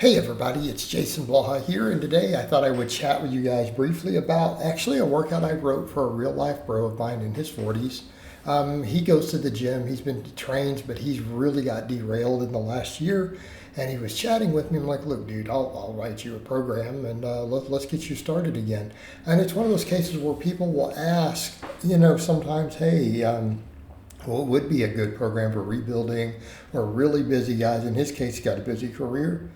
Hey everybody, it's Jason Blaha here, and today I thought I would chat with you guys briefly about actually a workout I wrote for a real life bro of mine in his 40s. He goes to the gym, he's been trained, but he's really got derailed in the last year. And he was chatting with me. I'm like, look, dude, I'll write you a program and let's get you started again. And it's one of those cases where people will ask, sometimes, hey, what would be a good program for rebuilding or really busy guys? In his case, he got a busy career.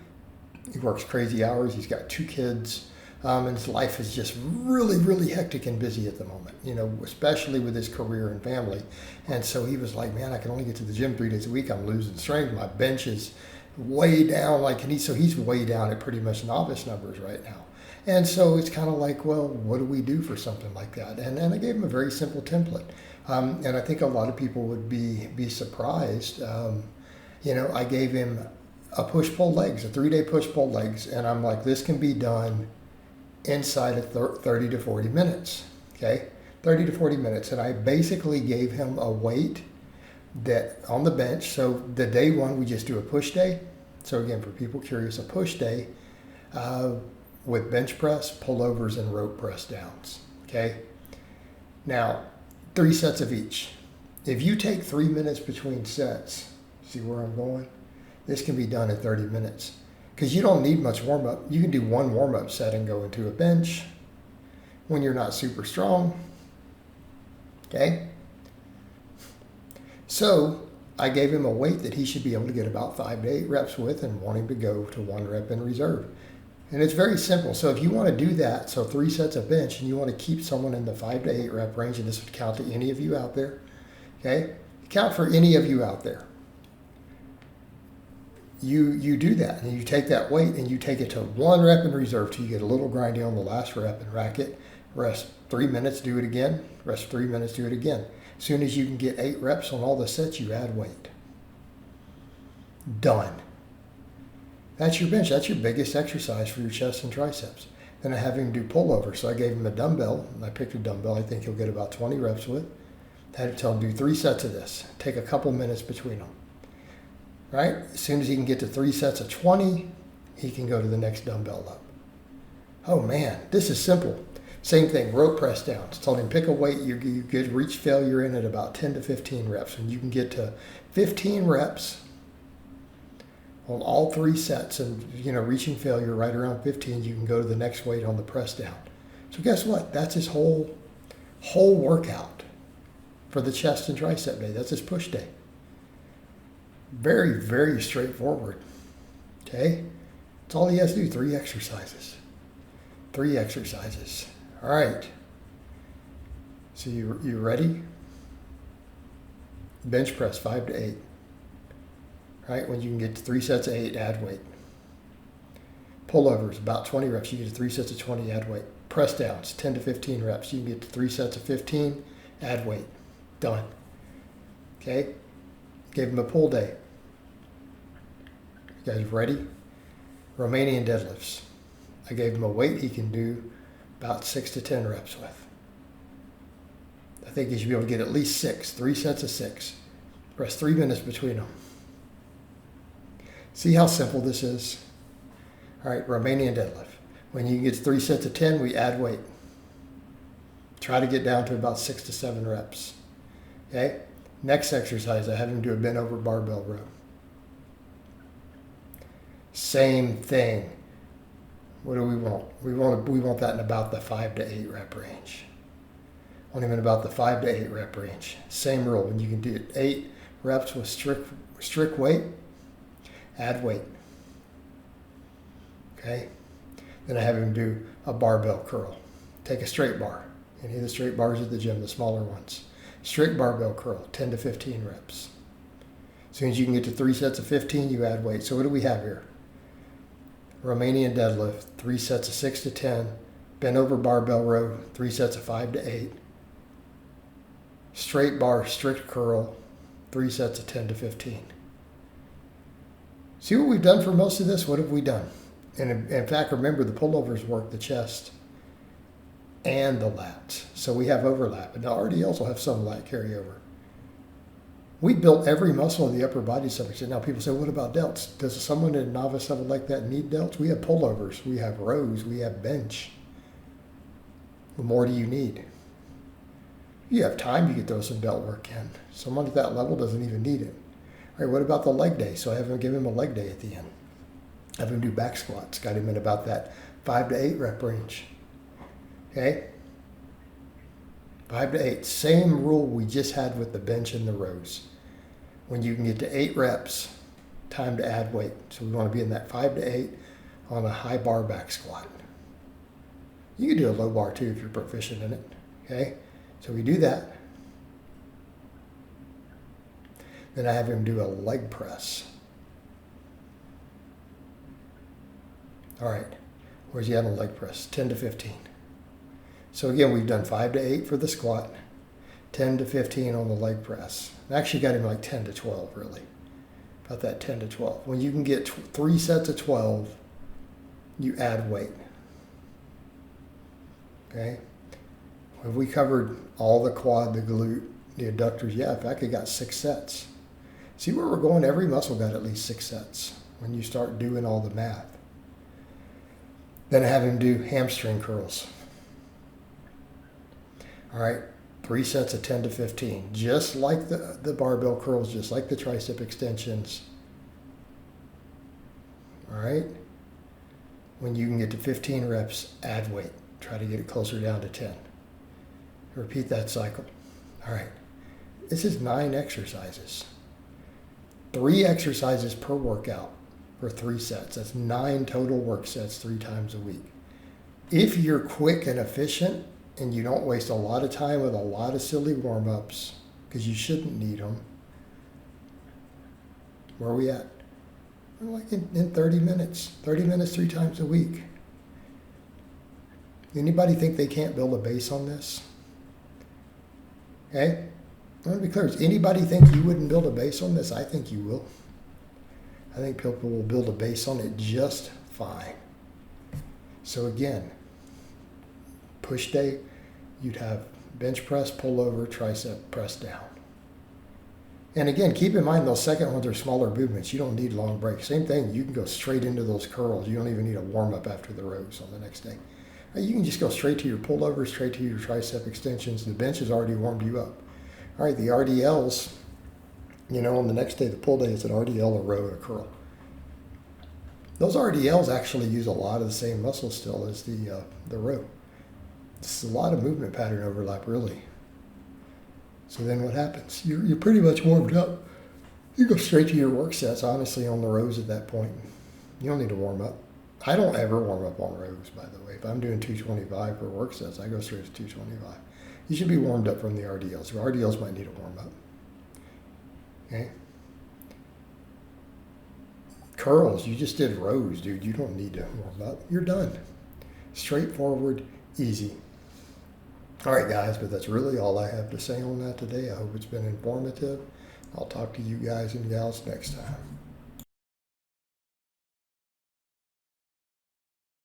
He works crazy hours. He's got 2 kids. And his life is just really, really hectic and busy at the moment, especially with his career and family. And so he was like, man, I can only get to the gym 3 days a week. I'm losing strength. My bench is way down. So he's way down at pretty much novice numbers right now. And so it's kind of like, well, what do we do for something like that? And I gave him a very simple template. And I think a lot of people would be surprised. I gave him a push-pull legs, a 3-day push-pull legs. And I'm like, this can be done inside of 30 to 40 minutes, okay? 30 to 40 minutes. And I basically gave him a weight that on the bench. So the day one, we just do a push day. So again, for people curious, a push day with bench press, pullovers, and rope press downs, okay? Now, 3 sets of each. If you take 3 minutes between sets, see where I'm going? This can be done in 30 minutes because you don't need much warm-up. You can do 1 warm-up set and go into a bench when you're not super strong, okay? So I gave him a weight that he should be able to get about 5 to 8 reps with and want him to go to 1 rep in reserve. And it's very simple. So if you want to do that, so 3 sets of bench, and you want to keep someone in the 5 to 8 rep range, and this would count to any of you out there, okay? Count for any of you out there. You do that, and you take that weight, and you take it to 1 rep in reserve till you get a little grindy on the last rep and rack it. Rest 3 minutes, do it again. Rest 3 minutes, do it again. As soon as you can get 8 reps on all the sets, you add weight. Done. That's your bench. That's your biggest exercise for your chest and triceps. Then I have him do pullover. So I gave him a dumbbell, and I picked a dumbbell I think he'll get about 20 reps with. I had to tell him do 3 sets of this. Take a couple minutes between them. Right? As soon as he can get to 3 sets of 20, he can go to the next dumbbell up. Oh man, this is simple. Same thing, rope press downs. Told him pick a weight, you could reach failure in at about 10 to 15 reps. When you can get to 15 reps on all 3 sets and reaching failure right around 15, you can go to the next weight on the press down. So guess what? That's his whole workout for the chest and tricep day. That's his push day. Very, very straightforward. Okay? That's all he has to do, 3 exercises. 3 exercises. All right. So you ready? Bench press 5 to 8. Right? When you can get to 3 sets of 8, add weight. Pullovers, about 20 reps. You get to 3 sets of 20, add weight. Press downs, 10 to 15 reps. You can get to 3 sets of 15, add weight. Done. Okay? Gave him a pull day. You guys ready? Romanian deadlifts. I gave him a weight he can do about 6 to 10 reps with. I think he should be able to get at least 6, 3 sets of 6. Rest 3 minutes between them. See how simple this is? All right, Romanian deadlift. When you get to 3 sets of 10, we add weight. Try to get down to about 6 to 7 reps. Okay? Next exercise, I have him do a bent over barbell row. Same thing. What do we want? We want that in about the 5 to 8 rep range. Want him in about the 5 to 8 rep range. Same rule. When you can do 8 reps with strict weight, add weight. Okay? Then I have him do a barbell curl. Take a straight bar. Any of the straight bars at the gym, the smaller ones. Strict barbell curl, 10 to 15 reps. As soon as you can get to 3 sets of 15, you add weight. So what do we have here? Romanian deadlift, 3 sets of 6 to 10. Bent over barbell row, 3 sets of 5 to 8. Straight bar, strict curl, 3 sets of 10 to 15. See what we've done for most of this? What have we done? And in fact, remember the pullovers work the chest and the lats. So we have overlap. And the RDLs will have some lat carryover. We built every muscle in the upper body section. Now people say, what about delts? Does someone at a novice level like that need delts? We have pullovers, we have rows, we have bench. What more do you need? You have time, you can throw some delt work in. Someone at that level doesn't even need it. All right, what about the leg day? So I have him give him a leg day at the end. Have him do back squats. Got him in about that 5 to 8 rep range. Okay? 5 to 8. Same rule we just had with the bench and the rows. When you can get to 8 reps, time to add weight. So we want to be in that 5 to 8 on a high bar back squat. You can do a low bar too if you're proficient in it. Okay? So we do that. Then I have him do a leg press. All right. Where's he at on leg press? 10 to 15. So again, we've done 5 to 8 for the squat, 10 to 15 on the leg press. I actually got him like 10 to 12, really. About that 10 to 12. When you can get 3 sets of 12, you add weight. Okay? Have we covered all the quad, the glute, the adductors? Yeah, in fact, I got 6 sets. See where we're going? Every muscle got at least 6 sets when you start doing all the math. Then I have him do hamstring curls. All right, 3 sets of 10 to 15, just like the barbell curls, just like the tricep extensions. All right, when you can get to 15 reps, add weight. Try to get it closer down to 10. Repeat that cycle. All right, this is 9 exercises. 3 exercises per workout for 3 sets. That's 9 total work sets 3 times a week. If you're quick and efficient, and you don't waste a lot of time with a lot of silly warm-ups, because you shouldn't need them. Where are we at? We're like in 30 minutes. 30 minutes 3 times a week. Anybody think they can't build a base on this? Okay? I want to be clear. Does anybody think you wouldn't build a base on this? I think you will. I think people will build a base on it just fine. So again, push day, you'd have bench press, pull over, tricep, press down. And again, keep in mind those second ones are smaller movements. You don't need long breaks. Same thing, you can go straight into those curls. You don't even need a warm-up after the rows on the next day. You can just go straight to your pullover, straight to your tricep extensions. The bench has already warmed you up. All right, the RDLs, on the next day, the pull day, is an RDL, a row, and a curl. Those RDLs actually use a lot of the same muscle still as the row. It's a lot of movement pattern overlap, really. So then what happens? You're pretty much warmed up. You go straight to your work sets, honestly, on the rows at that point. You don't need to warm up. I don't ever warm up on rows, by the way. If I'm doing 225 for work sets, I go straight to 225. You should be warmed up from the RDLs. Your RDLs might need a warm up. Okay? Curls, you just did rows, dude. You don't need to warm up. You're done. Straightforward, easy. All right, guys, but that's really all I have to say on that today. I hope it's been informative. I'll talk to you guys and gals next time.